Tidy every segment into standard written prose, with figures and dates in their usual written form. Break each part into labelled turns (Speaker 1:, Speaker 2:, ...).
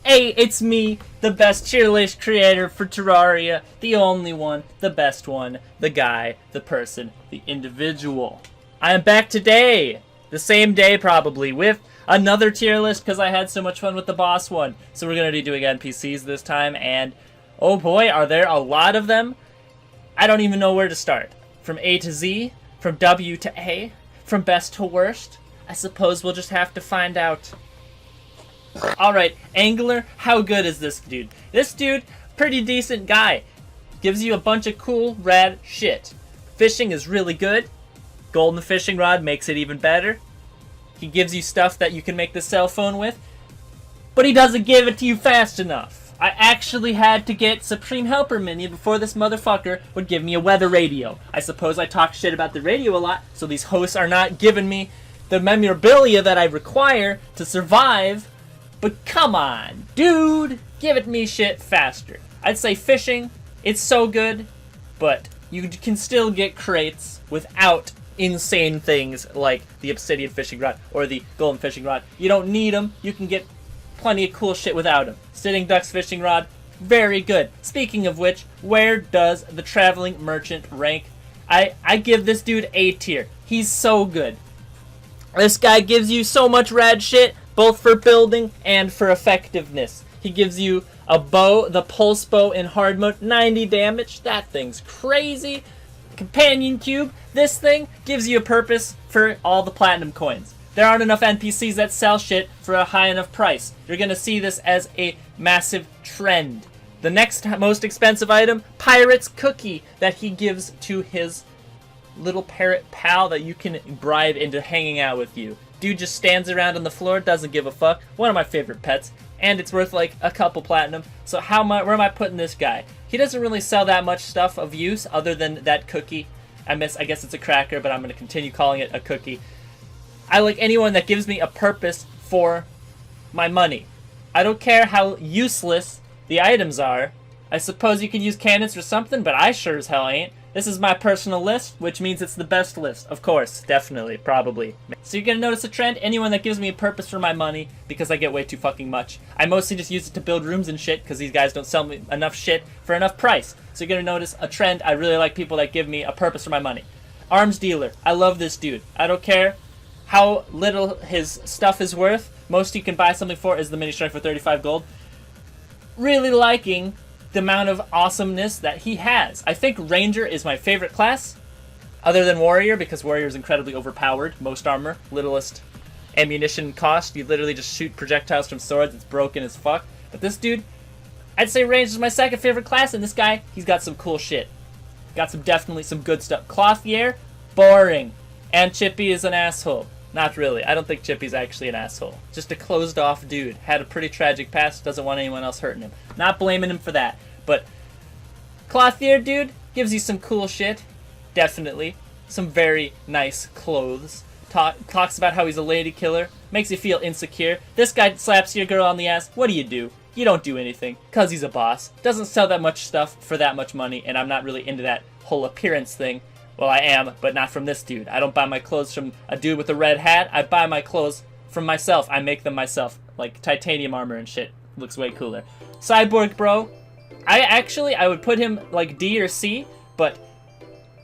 Speaker 1: Hey, it's me, the best tier list creator for Terraria, the only one, the best one, the guy, the person, the individual. I am back today, the same day probably, with another tier list because I had so much fun with the boss one. So we're going to be doing NPCs this time, and oh boy, are there a lot of them. I don't even know where to start. From A to Z, from W to A, from best to worst. I suppose we'll just have to find out. Alright, Angler, how good is this dude? This dude, pretty decent guy. Gives you a bunch of cool, rad shit. Fishing is really good. Golden fishing rod makes it even better. He gives you stuff that you can make the cell phone with. But he doesn't give it to you fast enough. I actually had to get Supreme Helper Mini before this motherfucker would give me a weather radio. I suppose I talk shit about the radio a lot, so these hosts are not giving me the memorabilia that I require to survive. But come on, dude, give it me shit faster. I'd say fishing, it's so good, but you can still get crates without insane things like the obsidian fishing rod or the golden fishing rod. You don't need them, you can get plenty of cool shit without them. Sitting ducks fishing rod, very good. Speaking of which, where does the traveling merchant rank? I give this dude A tier. He's so good. This guy gives you so much rad shit, both for building and for effectiveness. He gives you a bow, the pulse bow in hard mode, 90 damage. That thing's crazy. Companion cube, this thing gives you a purpose for all the platinum coins. There aren't enough NPCs that sell shit for a high enough price. You're gonna see this as a massive trend. The next most expensive item, Pirate's Cookie, that he gives to his little parrot pal that you can bribe into hanging out with you. Dude just stands around on the floor, doesn't give a fuck. One of my favorite pets, and it's worth like a couple platinum. So where am I putting this guy? He doesn't really sell that much stuff of use other than that cookie. I guess it's a cracker, but I'm gonna continue calling it a cookie. I like anyone that gives me a purpose for my money. I don't care how useless the items are. I suppose you could use cannons for something, but I sure as hell ain't. This is my personal list, which means it's the best list. Of course, definitely, probably. So you're gonna notice a trend, anyone that gives me a purpose for my money, because I get way too fucking much. I mostly just use it to build rooms and shit, because these guys don't sell me enough shit for enough price. So you're gonna notice a trend, I really like people that give me a purpose for my money. Arms dealer, I love this dude. I don't care how little his stuff is worth. Most you can buy something for is the mini strike for 35 gold. Really liking the amount of awesomeness that he has. I think Ranger is my favorite class, other than Warrior, because Warrior is incredibly overpowered. Most armor, littlest ammunition cost. You literally just shoot projectiles from swords. It's broken as fuck. But this dude, I'd say Ranger is my second favorite class, and this guy, he's got some cool shit. Got definitely some good stuff. Clothier, boring. And Chippy is an asshole. Not really. I don't think Chippy's actually an asshole. Just a closed-off dude. Had a pretty tragic past. Doesn't want anyone else hurting him. Not blaming him for that. But Clothier, dude, gives you some cool shit. Definitely. Some very nice clothes. Talks about how he's a lady killer. Makes you feel insecure. This guy slaps your girl on the ass. What do? You don't do anything. Because he's a boss. Doesn't sell that much stuff for that much money. And I'm not really into that whole appearance thing. Well, I am, but not from this dude. I don't buy my clothes from a dude with a red hat. I buy my clothes from myself. I make them myself. Like titanium armor and shit. Looks way cooler. Cyborg bro. I would put him like D or C, but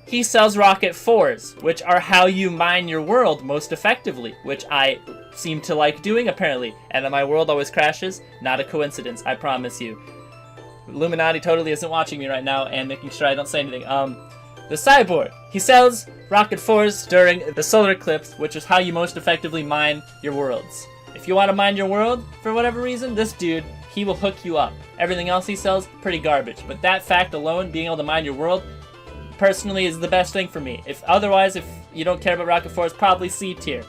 Speaker 1: he sells rocket 4s, which are how you mine your world most effectively, which I seem to like doing apparently. And my world always crashes. Not a coincidence, I promise you. Illuminati totally isn't watching me right now and making sure I don't say anything. The Cyborg. He sells rocket 4s during the solar eclipse, which is how you most effectively mine your worlds. If you want to mine your world, for whatever reason, this dude, he will hook you up. Everything else he sells, pretty garbage. But that fact alone, being able to mine your world, personally is the best thing for me. If you don't care about rocket 4s, probably C tier.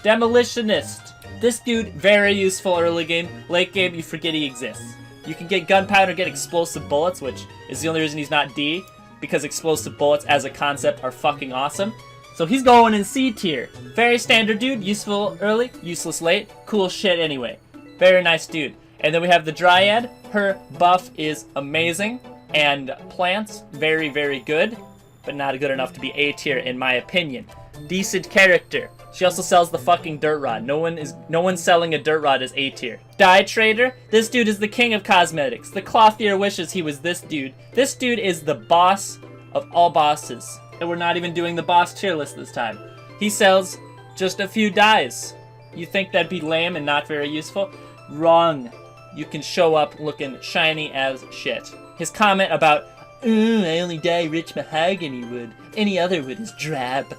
Speaker 1: Demolitionist. This dude, very useful early game. Late game, you forget he exists. You can get gunpowder, get explosive bullets, which is the only reason he's not D. Because explosive bullets as a concept are fucking awesome. So he's going in C tier. Very standard dude, useful early, useless late, cool shit anyway. Very nice dude. And then we have the Dryad. Her buff is amazing. And plants, very, very good. But not good enough to be A tier in my opinion. Decent character. She also sells the fucking dirt rod. No one's selling a dirt rod as A tier. Dye trader. This dude is the king of cosmetics. The clothier wishes he was this dude. This dude is the boss of all bosses. And we're not even doing the boss tier list this time. He sells just a few dyes. You think that'd be lame and not very useful? Wrong. You can show up looking shiny as shit. His comment about, I only dye rich mahogany wood. Any other wood is drab.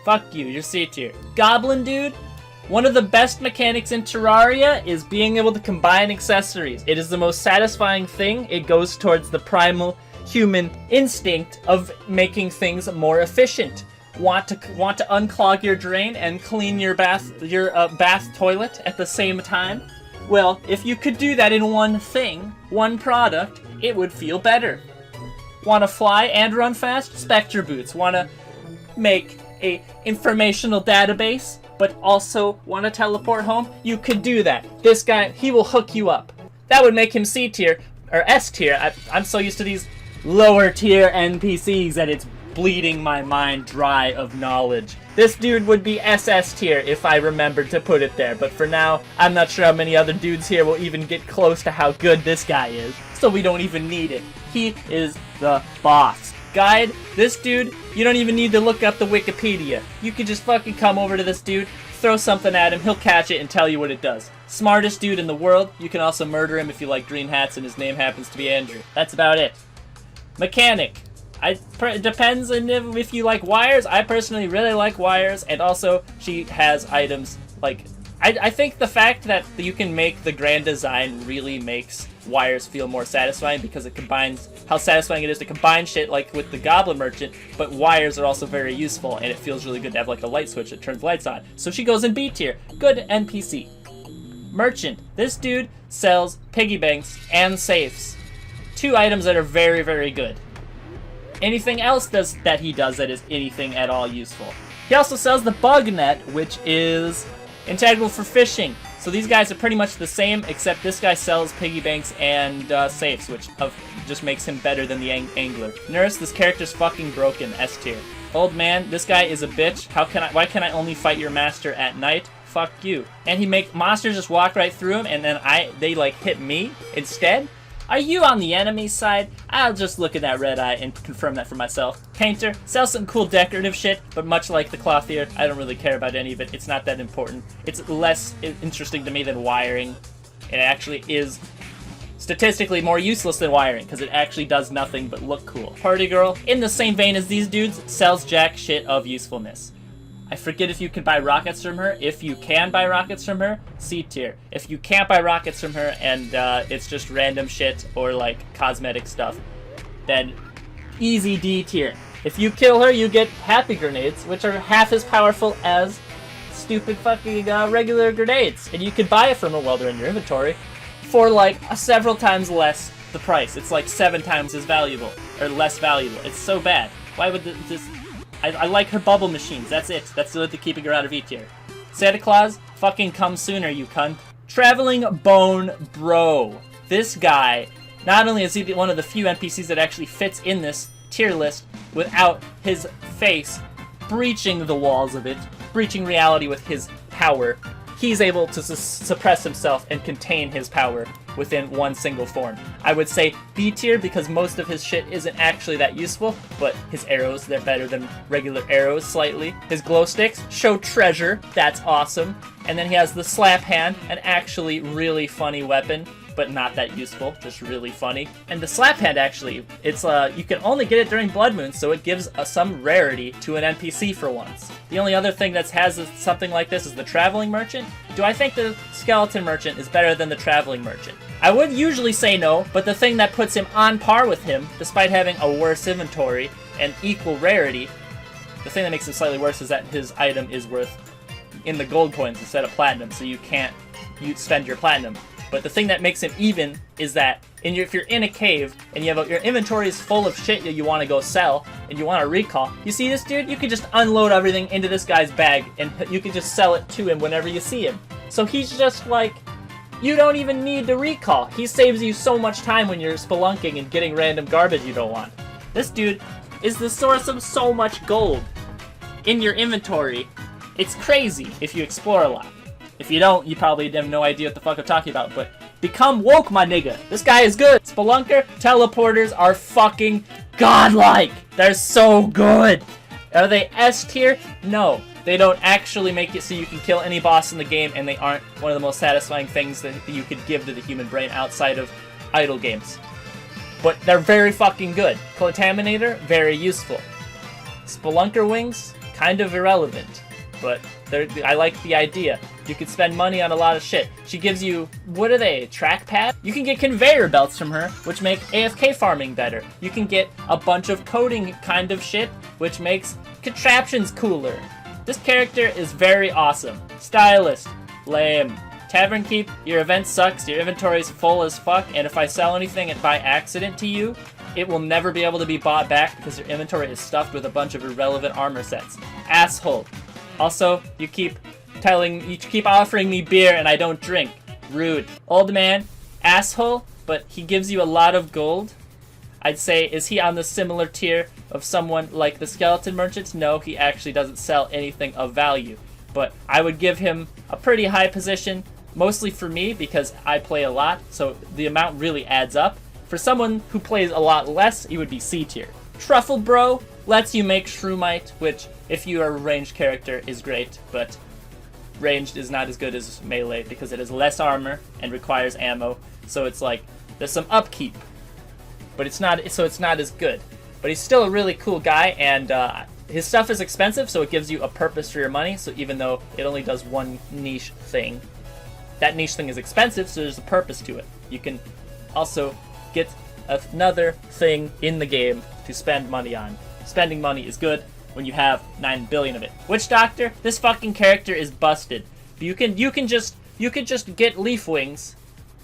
Speaker 1: Fuck you, you're C tier. Goblin dude. One of the best mechanics in Terraria is being able to combine accessories. It is the most satisfying thing. It goes towards the primal human instinct of making things more efficient. Want to unclog your drain and clean your bath toilet at the same time? Well, if you could do that in one thing, one product, it would feel better. Want to fly and run fast? Spectre boots. Want to make a informational database, but also want to teleport home? You could do that. This guy, he will hook you up. That would make him C tier, or S tier. I'm so used to these lower tier NPCs that it's bleeding my mind dry of knowledge. This dude would be SS tier if I remembered to put it there, but for now, I'm not sure how many other dudes here will even get close to how good this guy is, so we don't even need it. He is the boss. Guide, this dude, you don't even need to look up the Wikipedia. You could just fucking come over to this dude, throw something at him, he'll catch it and tell you what it does. Smartest dude in the world. You can also murder him if you like green hats and his name happens to be Andrew. That's about it. Mechanic. It depends on if you like wires. I personally really like wires, and also she has items like... I think the fact that you can make the grand design really makes wires feel more satisfying because it combines how satisfying it is to combine shit like with the Goblin Merchant, but wires are also very useful, and it feels really good to have like a light switch that turns lights on. So she goes in B tier. Good NPC. Merchant. This dude sells piggy banks and safes. Two items that are very, very good. Anything else that he does that is anything at all useful. He also sells the bug net, which is integral for fishing. So these guys are pretty much the same, except this guy sells piggy banks and safes, which just makes him better than the angler. Nurse, this character's fucking broken, S tier. Old man, this guy is a bitch. Why can I only fight your master at night? Fuck you. And he make monsters just walk right through him, and then they like hit me instead? Are you on the enemy side? I'll just look at that red eye and confirm that for myself. Painter, sells some cool decorative shit, but much like the clothier, I don't really care about any of it. It's not that important. It's less interesting to me than wiring. It actually is statistically more useless than wiring, because it actually does nothing but look cool. Party girl, in the same vein as these dudes, sells jack shit of usefulness. I forget if you can buy rockets from her. If you can buy rockets from her, C tier. If you can't buy rockets from her and it's just random shit or like cosmetic stuff, then easy D tier. If you kill her, you get happy grenades, which are half as powerful as stupid fucking regular grenades. And you can buy it from her while they're in your inventory for like several times less the price. It's like 7 times as valuable, or less valuable. It's so bad. Why would this... I like her bubble machines, that's it. That's the only keeping her out of E tier. Santa Claus, fucking come sooner, you cunt. Traveling Bone Bro. This guy, not only is he one of the few NPCs that actually fits in this tier list without his face breaching the walls of it, breaching reality with his power, he's able to suppress himself and contain his power within one single form. I would say B tier because most of his shit isn't actually that useful, but his arrows, they're better than regular arrows slightly. His glow sticks show treasure, that's awesome. And then he has the slap hand, an actually really funny weapon, but not that useful, just really funny. And the slap hand actually, it's you can only get it during blood moon, so it gives some rarity to an NPC for once. The only other thing that has something like this is the traveling merchant. Do I think the skeleton merchant is better than the traveling merchant? I would usually say no, but the thing that puts him on par with him, despite having a worse inventory and equal rarity, the thing that makes him slightly worse is that his item is worth in the gold coins instead of platinum, so you can't spend your platinum. But the thing that makes him even is that if you're in a cave and you have your inventory is full of shit that you want to go sell and you want to recall, you see this dude, you can just unload everything into this guy's bag and you can just sell it to him whenever you see him. So he's just like, you don't even need to recall. He saves you so much time when you're spelunking and getting random garbage you don't want. This dude is the source of so much gold in your inventory It's crazy if you explore a lot. If you don't, you probably have no idea what the fuck I'm talking about, but become woke, my nigga. This guy is good. Spelunker teleporters are fucking godlike. They're so good. Are they S tier? No. They don't actually make it so you can kill any boss in the game, and they aren't one of the most satisfying things that you could give to the human brain outside of idle games. But they're very fucking good. Contaminator, very useful. Spelunker wings, kind of irrelevant. But I like the idea. You could spend money on a lot of shit. She gives you, what are they, trackpad? You can get conveyor belts from her, which make AFK farming better. You can get a bunch of coding kind of shit, which makes contraptions cooler. This character is very awesome. Stylist, lame. Tavern Keep, your event sucks, your inventory is full as fuck, and if I sell anything by accident to you, it will never be able to be bought back because your inventory is stuffed with a bunch of irrelevant armor sets. Asshole. Also, you keep offering me beer and I don't drink. Rude. Old man, asshole, but he gives you a lot of gold. I'd say, is he on the similar tier of someone like the skeleton merchants? No, he actually doesn't sell anything of value. But I would give him a pretty high position, mostly for me because I play a lot, so the amount really adds up. For someone who plays a lot less, he would be C tier. Truffle Bro lets you make Shroomite, which, if you are a ranged character, is great, but ranged is not as good as melee because it has less armor and requires ammo, so it's like, there's some upkeep, but it's not as good. But he's still a really cool guy, and his stuff is expensive, so it gives you a purpose for your money, so even though it only does one niche thing, that niche thing is expensive, so there's a purpose to it. You can also get another thing in the game to spend money on. Spending money is good when you have 9 billion of it. Witch Doctor, this fucking character is busted. You can just get leaf wings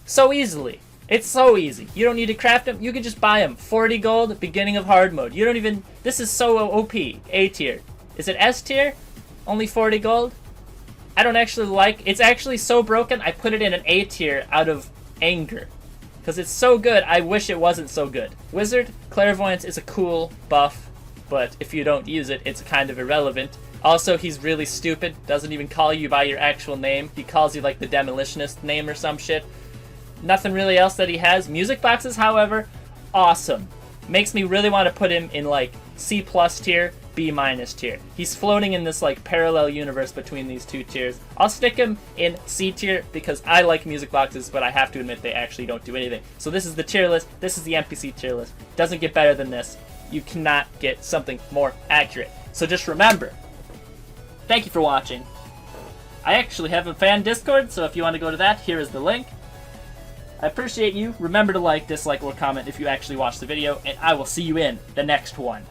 Speaker 1: so easily. It's so easy. You don't need to craft them. You can just buy them. 40 gold, beginning of hard mode. You don't even... This is so OP. A tier. Is it S tier? Only 40 gold? I don't actually like... It's actually so broken, I put it in an A tier out of anger. Because it's so good, I wish it wasn't so good. Wizard, Clairvoyance is a cool buff, but if you don't use it, it's kind of irrelevant. Also, he's really stupid. Doesn't even call you by your actual name. He calls you like the Demolitionist name or some shit. Nothing really else that he has. Music boxes, however, awesome. Makes me really want to put him in like C+ tier, B- tier. He's floating in this like parallel universe between these two tiers. I'll stick him in C tier because I like music boxes, but I have to admit they actually don't do anything. So this is the tier list. This is the NPC tier list. Doesn't get better than this. You cannot get something more accurate. So just remember, thank you for watching. I actually have a fan Discord, so if you want to go to that, here is the link. I appreciate you. Remember to like, dislike, or comment if you actually watched the video, and I will see you in the next one.